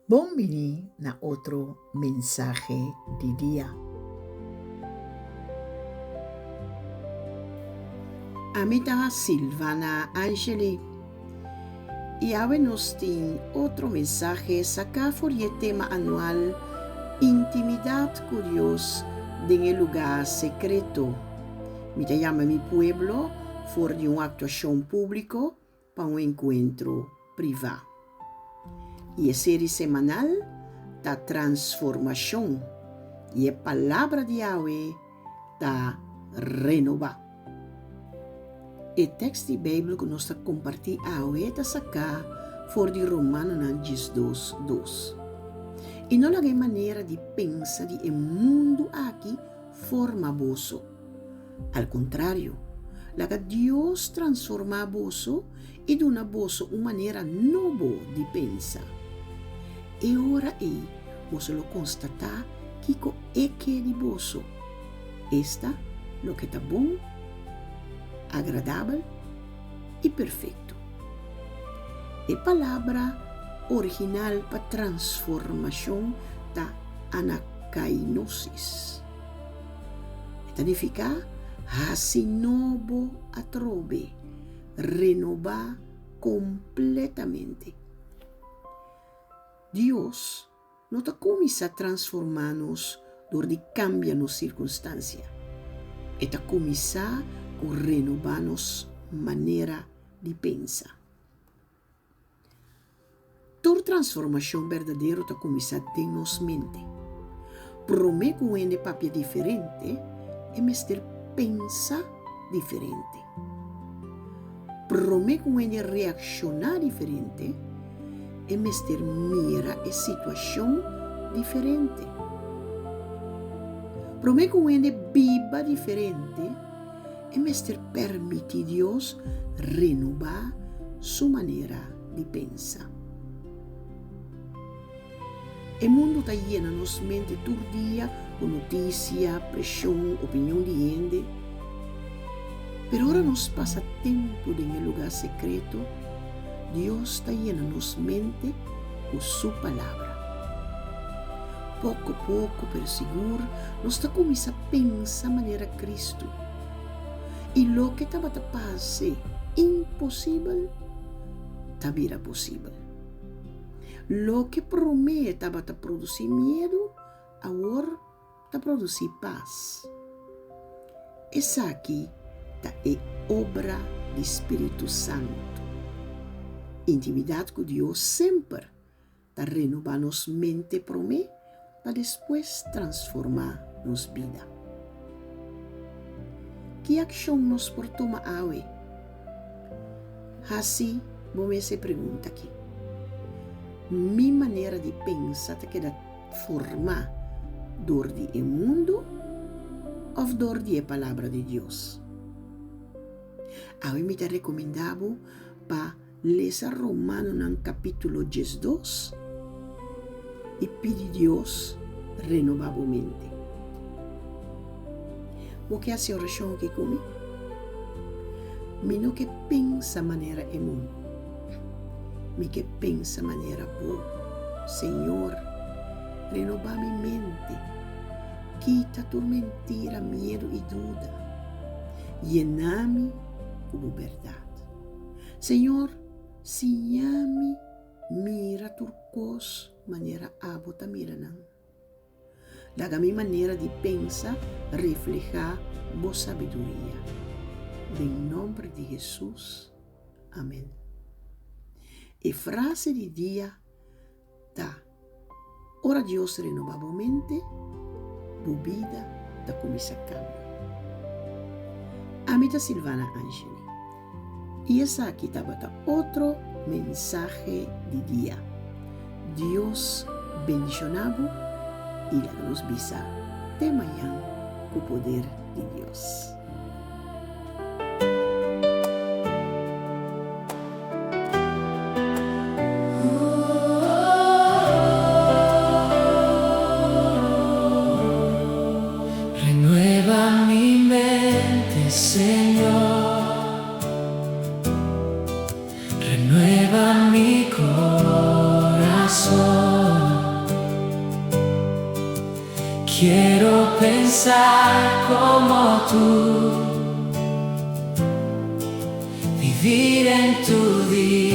Bom-vindo na outro mensagem de dia. Amita Silvana Angeli. E agora nós temos outro mensagem saca por o tema anual Intimidade com Deus em lugar secreto. Me chama mi pueblo for de uma actuação pública para um encontro privado. E a série semanal da transformação e a palavra de Yahweh da renovar. O texto da Bíblia que nós compartilhamos Yahweh está sacar for de Romanos 2:2. E não há maneira de pensar de o mundo aqui forma boso. Al contrário, la que Deus transforma boso e dona boso uma maneira nova de pensar. E ora você lo constatar que é que de boso. Esta lo que está bom, agradável e perfeito. A palavra original para transformação da anakainosis. Significa novo a trove, renovar completamente. Deus não está começando a transformar-nos durante cambia nas circunstâncias. Está começando a renovar-nos maneira de pensar. Toda transformação verdadeira está começando em nossa mente. Promete com um papel diferente e mestre pensa diferente. Promete com um reaccionar diferente e mestre mira a situação diferente. Promete com um viva diferente e mestre permite Deus renovar sua maneira de pensar. O mundo está lleno de nossa mente todo dia com notícia, pressão, opinião de gente. Mas agora nos passa tempo em um lugar secreto. Deus está lleno de nossa mente com sua palavra. Pouco a pouco, pero seguro, nós está começando a pensar de maneira Cristo. E lo que estava a passar impossível, está vira possível. Lo que promete estava a produzir medo, agora está a produzir paz. Essa aqui é obra do Espírito Santo. Intimidade com Deus sempre está renovar nossa mente promete para depois transformar nossa vida. Que ação nós por tomar hoje? Assim, vamos se pergunta aqui. Minha maneira de pensar está queda formar dor de mundo ou dor de palavra de Deus? Hoje me te recomendavo para ler Romanos no capítulo 2 e pedir Deus renovar a mente. O que hace oração aqui comigo? Me não que pensa maneira é mundo. Me que pensa maneira boa. Senhor, renova minha mente. Quita tua mentira, medo e dúvida. Llena-me com verdade. Senhor, siame mira turcos maneira abota mira não. Daga minha maneira de pensar reflejar boa sabedoria. Em nome de Jesus. Amém. E frase de dia tá. Ora Deus renova a mente, a vida da começa a cambio. Amita Silvana Angeli. E essa aqui estava outro mensagem de dia. Deus bendicionado e la nos visa de manhã com o poder de Deus. Renueva mi mente, Señor. Renueva mi corazón. Quiero pensar como tú, vivir en tu día.